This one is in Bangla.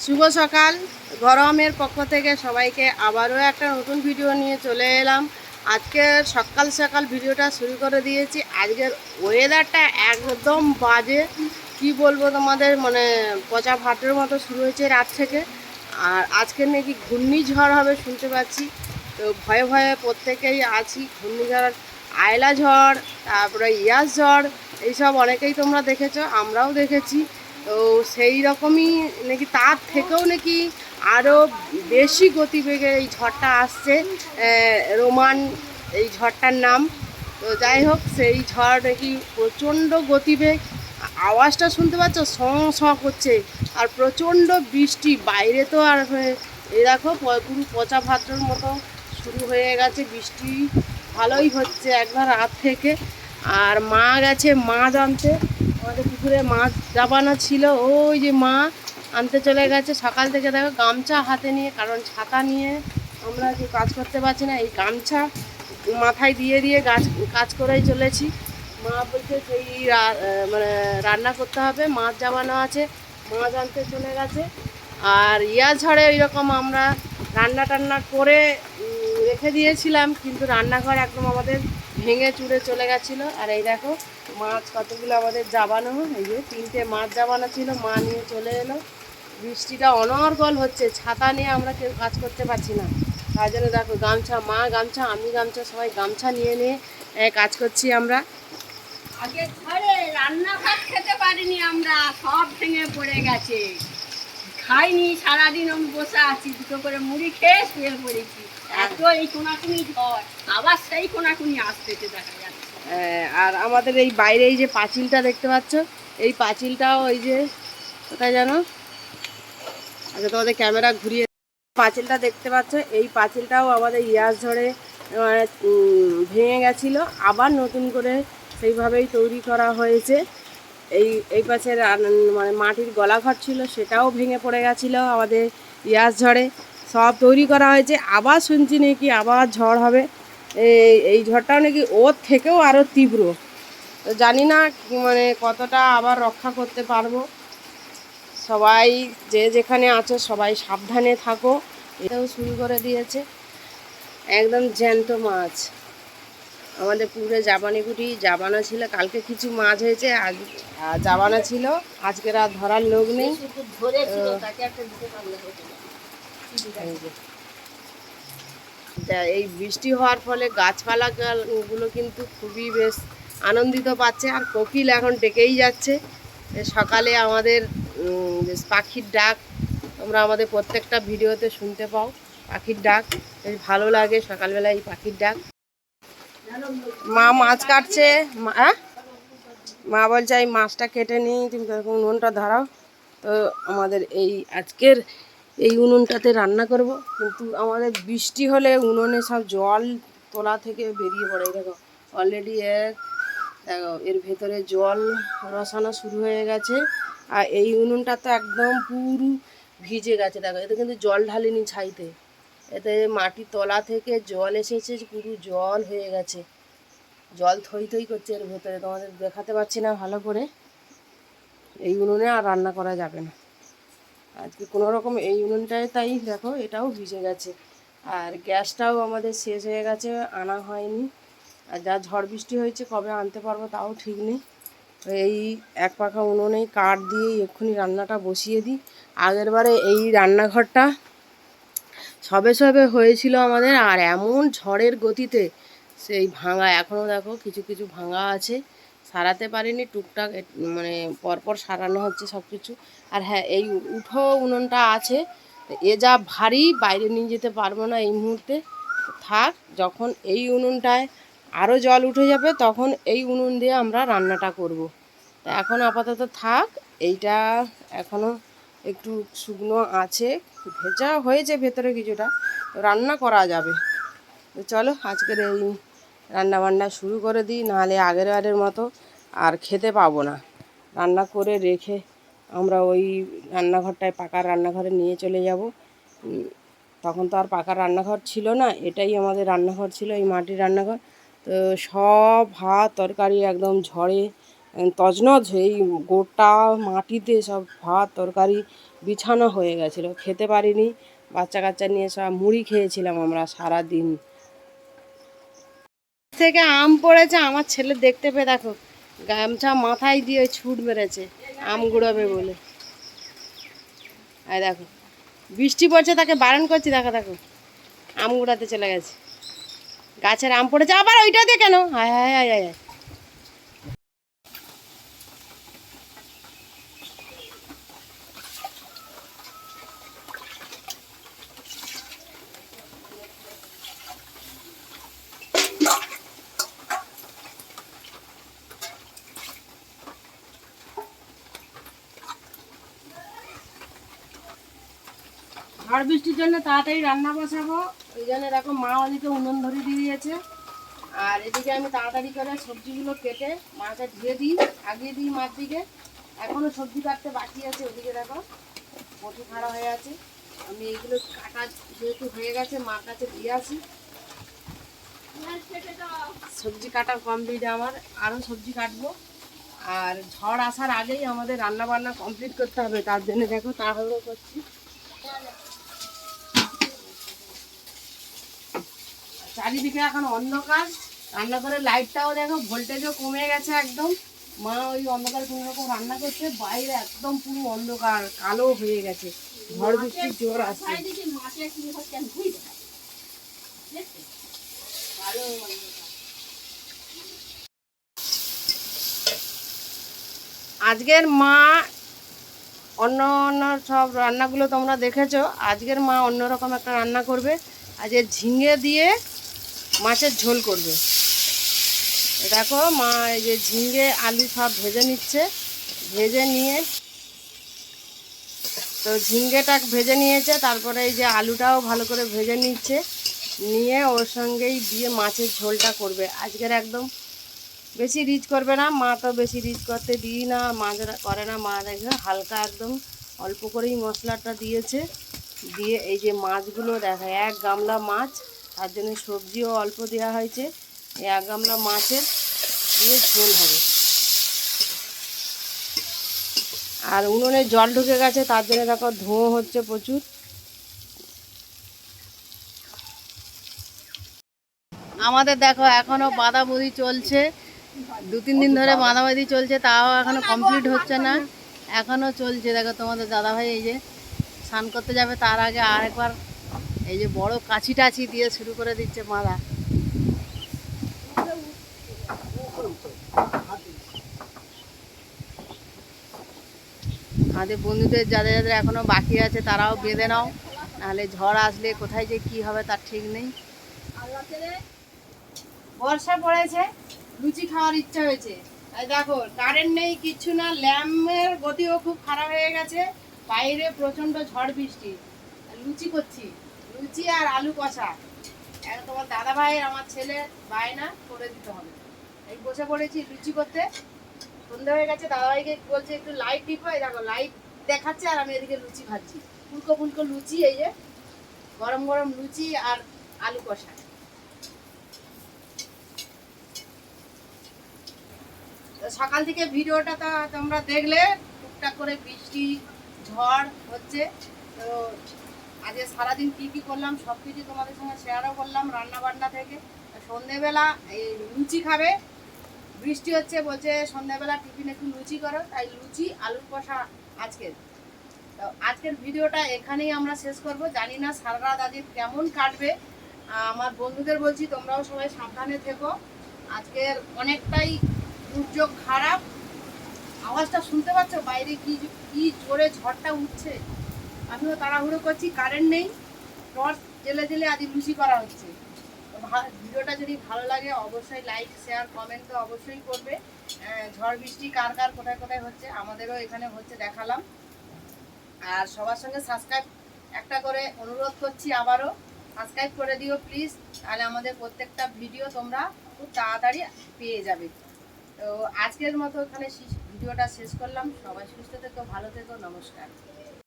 শুভ সকাল। গরমের পক্ষ থেকে সবাইকে আবারও একটা নতুন ভিডিও নিয়ে চলে এলাম। আজকে সকাল সকাল ভিডিওটা শুরু করে দিয়েছি। আজকের ওয়েদারটা একদম বাজে, কি বলবো তোমাদের, মানে পচা ভাতের মতো শুরু হয়েছে রাত থেকে। আর আজকে নাকি ঘূর্ণিঝড় হবে শুনতে পাচ্ছি, তো ভয়ে ভয়ে প্রত্যেকেই আছি। ঘূর্ণিঝড়, আয়লা ঝড়, তারপরে ইয়াস ঝড়, এইসব অনেকেই তোমরা দেখেছো, আমরাও দেখেছি। তো সেই রকমই নাকি, তার থেকেও নাকি আরও বেশি গতিবেগে এই ঝড়টা আসছে। রোমান এই ঝড়টার নাম। তো যাই হোক, সেই ঝড় নাকি প্রচণ্ড গতিবেগ। আওয়াজটা শুনতে পাচ্ছ, সঁ সঁ করছে। আর প্রচণ্ড বৃষ্টি বাইরে। তো আর এই দেখো পুরো পচা ভাদ্রর মতো শুরু হয়ে গেছে বৃষ্টি। ভালোই হচ্ছে একবার রাত থেকে। আর মা গেছে মাছ আনতে, আমাদের পুকুরে মাছ জাবানা ছিল, ওই যে মা আনতে চলে গেছে সকাল থেকে। দেখো গামছা হাতে নিয়ে, কারণ ছাতা নিয়ে আমরা যে কাজ করতে পারছি না, এই গামছা মাথায় দিয়ে দিয়ে কাজ করেই চলেছি। মা বলছে সেই মানে রান্না করতে হবে, মাছ জাবানো আছে, মাছ আনতে চলে গেছে। আর ঝড়ে ওইরকম আমরা রান্না টান্না করে রেখে দিয়েছিলাম, কিন্তু রান্নাঘর একদম আমাদের ভেঙে চুরে চলে গেছিলো। আর এই দেখো মাছ কতগুলো আমাদের জাবানো, এই যে 3টে মাছ জাবানো ছিল, মা নিয়ে চলে এলো। বৃষ্টিটা অনর্গল হচ্ছে, ছাতা নিয়ে আমরা কেউ কাজ করতে পারছি না। তার জন্য দেখো গামছা, মা গামছা, আমি গামছা, সবাই গামছা নিয়ে নিয়ে কাজ করছি আমরা। আগে ঘরে রান্নাঘর খেতে পারিনি আমরা, সব ভেঙে পড়ে গেছে। খাইনি, সারাদিন আমি বসে আছি, দুটো করে মুড়ি খেয়ে শুয়ে পড়েছি। এত এই কোনাকুনি ঝড়, আবার সেই কোনাকুনি আসতেছে দেখা যাচ্ছে। আর আমাদের এই বাইরে এই যে পাঁচিলটা দেখতে পাচ্ছ, এই পাঁচিলটাও এই যে কোথায় জানো, আচ্ছা তোমাদের ক্যামেরা ঘুরিয়ে, পাঁচিলটা দেখতে পাচ্ছ, এই পাঁচিলটাও আমাদের ইয়াস ঝড়ে ভেঙে গেছিলো, আবার নতুন করে সেইভাবেই তৈরি করা হয়েছে। এই পাশে মানে মাটির গলাঘর ছিল, সেটাও ভেঙে পড়ে গেছিলো আমাদের ইয়াস ঝড়ে। সব তৈরি করা হয়েছে, আবার শুনছি নাকি আবার ঝড় হবে। এই ঝড়টাও নাকি ওর থেকেও আরও তীব্র। তো জানি না মানে কতটা আবার রক্ষা করতে পারবো। সবাই যে যেখানে আছো সবাই সাবধানে থাকো। এটাও শুরু করে দিয়েছে, একদম জ্যান্ত মাছ। আমাদের পুকুরে জাবানিগুটি জাবানা ছিল, কালকে কিছু মাছ হয়েছে, আজ জাবানা ছিল, আজকের আর ধরার লোক নেই। এই বৃষ্টি হওয়ার ফলে গাছপালাগুলো কিন্তু খুবই বেশ আনন্দিত পাচ্ছে। আর কোকিল এখন ডেকেই যাচ্ছে। সকালে আমাদের বেশ পাখির ডাক, তোমরা আমাদের প্রত্যেকটা ভিডিওতে শুনতে পাও পাখির ডাক, বেশ ভালো লাগে সকালবেলা এই পাখির ডাক। মা মাছ কাটছে, মা বলছে এই মাছটা কেটে নিই, তুমি উনুনটা ধরাও। তো আমাদের এই আজকের এই উনুনটাতে রান্না করব, কিন্তু আমাদের বৃষ্টি হলে উনুনে সব জল তোলা থেকে বেরিয়ে পড়ে। দেখো অলরেডি দেখো এর ভেতরে জল রসানো শুরু হয়ে গেছে। আর এই উনুনটা তো একদম পুরো ভিজে গেছে। দেখো এতে কিন্তু জল ঢালিনি ছাইতে, এতে মাটির তলা থেকে জল এসেছে, পুরো জল হয়ে গেছে, জল থই থই করছে এর ভেতরে। তোমাদের দেখাতে পারছি না ভালো করে। এই উনুনে আর রান্না করা যাবে না আজকে কোনো রকম, এই উনুনটায় তাই দেখো এটাও ভিজে গেছে। আর গ্যাসটাও আমাদের শেষ হয়ে গেছে, আনা হয়নি। আর যা ঝড় বৃষ্টি হয়েছে, কবে আনতে পারবো তাও ঠিক নেই। এই এক পাখা উনুনেই কাঠ দিয়েই এক্ষুনি রান্নাটা বসিয়ে দিই। আগের বারে এই রান্নাঘরটা সবে সবে হয়েছিল আমাদের, আর এমন ঝড়ের গতিতে সেই ভাঙা, এখনও দেখো কিছু কিছু ভাঙা আছে, সারাতে পারিনি, টুকটাক মানে পরপর সারানো হচ্ছে সব কিছু। আর হ্যাঁ, এই উঠো উনুনটা আছে, এ যা ভারী, বাইরে নিয়ে যেতে পারবো না এই মুহূর্তে, থাক। যখন এই উনুনটায় আরও জল উঠে যাবে, তখন এই উনুন দিয়ে আমরা রান্নাটা করব। তা এখন আপাতত থাক, এইটা এখনও একটু শুকনো আছে, ভেজা হয়েছে ভেতরে কিছুটা, রান্না করা যাবে। তো চলো আজকের এই রান্নাবান্না শুরু করে দিই, নাহলে আগের বারের মতো আর খেতে পাবো না। রান্না করে রেখে আমরা ওই রান্নাঘরটায়, পাকার রান্নাঘরে নিয়ে চলে যাব। তখন তো আর পাকার রান্নাঘর ছিল না, এটাই আমাদের রান্নাঘর ছিল, এই মাটির রান্নাঘর। তো সব ভাত তরকারি একদম ঝড়ে তছনছ, এই গোটা মাটিতে সব ভাত তরকারি বিছানো হয়ে গেছিলো, খেতে পারিনি। বাচ্চা কাচ্চা নিয়ে সব মুড়ি খেয়েছিলাম আমরা সারা দিন। থেকে আম পড়েছে, আমার ছেলে দেখতে পেয়ে দেখো গামছা মাথায় দিয়ে ছুট মেরেছে আম গুড়াবে বলে। আর দেখো বৃষ্টি পড়ছে, তাকে বারণ করছি, দেখো দেখো আম গুড়াতে চলে গেছে। গাছের আম পড়েছে আবার ওইটা দিয়ে কেন, হায় হায় হায় হায় হায়। ঝড় বৃষ্টির জন্য তাড়াতাড়ি রান্না বসাবো, ওই জন্য দেখো মা ওদিকে উনুন ধরে দিয়ে দিয়েছে। আর এদিকে আমি তাড়াতাড়ি করে সবজিগুলো কেটে মাছটা ধুয়ে দিই, আগিয়ে দিই মাছ দিকে। এখনও সবজি কাটতে বাকি আছে, ওদিকে দেখো বটি খাড়া হয়ে আছে। আমি এইগুলো কাটা যেহেতু হয়ে গেছে মার কাছে দিয়ে আসি। সবজি কাটা কমপ্লিট আমার, আরও সবজি কাটবো। আর ঝড় আসার আগেই আমাদের রান্না বান্না কমপ্লিট করতে হবে, তার জন্য দেখো তাড়াহুড়ো করছি। চারিদিকে এখন অন্ধকার, রান্নাঘরের লাইটটাও দেখো ভোল্টেজও কমে গেছে একদম। মা ওই অন্ধকারে কোনো রকম রান্না করছে, বাইরে একদম পুরো অন্ধকার কালো হয়ে গেছে, ঝড় বৃষ্টির জোর আসছে। আজকের মা অন্য অন্য সব রান্নাগুলো তোমরা দেখেছো, আজকের মা অন্যরকম একটা রান্না করবে। আজকে ঝিঙে দিয়ে মাছের ঝোল করবে। দেখো মা এই যে ঝিঙে আলু সব ভেজে নিচ্ছে, ভেজে নিয়ে তো ঝিঙ্গেটা ভেজে নিয়েছে, তারপরে এই যে আলুটাও ভালো করে ভেজে নিচ্ছে, নিয়ে ওর সঙ্গেই দিয়ে মাছের ঝোলটা করবে। আজকের একদম বেশি রিচ করবে না, মা তো বেশি রিচ করতে দিই না, মাছ করে না মা, দেখবে হালকা একদম অল্প করেই মশলাটা দিয়েছে। দিয়ে এই যে মাছগুলো দেখো, এক গামলা মাছ, তার জন্য সবজিও অল্প দেওয়া হয়েছে। এই এক গামলা মাছের দিয়ে ঝোল হবে। আর উনুনে জল ঢুকে গেছে, তার জন্য দেখো ধোঁয়া হচ্ছে প্রচুর। আমাদের দেখো এখনো বাঁধাবাঁধি চলছে, 2-3 দিন ধরে বাঁধাবাঁধি চলছে, তাও এখনো কমপ্লিট হচ্ছে না, এখনো চলছে। দেখো তোমাদের দাদাভাই এই যে স্নান করতে যাবে, তার আগে আরেকবার এই যে বড় কাছি টাছি দিয়ে শুরু করে দিচ্ছে বাঁধা। আমাদের বন্ধুদের যাদের যাদের এখনো বাকি আছে তারাও বেঁধে নাও, নাহলে ঝড় আসলে কোথায় যে কি হবে তার ঠিক নেই। বর্ষা পড়েছে, লুচি খাওয়ার ইচ্ছা হয়েছে, তাই দেখো কারেন্ট নেই কিচ্ছু না, ল্যাম্পের গতিও খুব খারাপ হয়ে গেছে, বাইরে প্রচণ্ড ঝড় বৃষ্টি। লুচি করছি, লুচি আর আলু কষা। এখন তোমার দাদা ভাই আমার ছেলে বায়না করে দিতে হবে, এই বসে পড়েছি লুচি করতে। সন্ধ্যা হয়ে গেছে, দাদাভাইকে বলছে একটু লাইট টিপো, এই দেখো লাইট দেখাচ্ছে আর আমি এদিকে লুচি ভাজছি, ফুলকো ফুলকো লুচি, এই যে গরম গরম লুচি আর আলু কষা। তো সকাল থেকে ভিডিওটা তো তোমরা দেখলে, টুকটাক করে বৃষ্টি ঝড় হচ্ছে। তো আজকে সারাদিন কী কী করলাম সব কিছু তোমাদের সঙ্গে শেয়ারও করলাম, রান্না বান্না থেকে। সন্ধেবেলা এই লুচি খাবে, বৃষ্টি হচ্ছে, বলছে সন্ধ্যাবেলা টিফিন একটু লুচি করো, তাই লুচি আলুর কষা আজকের। তো আজকের ভিডিওটা এখানেই আমরা শেষ করব। জানি না সারা রাত আজকে কেমন কাটবে, আমার বন্ধুদের বলছি তোমরাও সবাই সাবধানে থেকো। আজকের অনেকটাই দুর্যোগ খারাপ, আওয়াজটা শুনতে পাচ্ছ বাইরে কি জোরে ঝড়টা উঠছে। আমিও তাড়াহুড়ো করছি, কারেন্ট নেই, টর্চ জেলে জেলে আজ লুচি করা হচ্ছে। ভিডিওটা যদি ভালো লাগে অবশ্যই লাইক শেয়ার কমেন্ট তো অবশ্যই করবে। ঝড় বৃষ্টি কার কার কোথায় কোথায় হচ্ছে, আমাদেরও এখানে হচ্ছে দেখালাম। আর সবার সঙ্গে সাবস্ক্রাইব একটা করে অনুরোধ করছি, আবারও সাবস্ক্রাইব করে দিও প্লিজ, তাহলে আমাদের প্রত্যেকটা ভিডিও তোমরা খুব তাড়াতাড়ি পেয়ে যাবে। তো আজকের মতো এখানে ভিডিওটা শেষ করলাম। সবাই সুস্থ থেকো, ভালো থেকো, নমস্কার।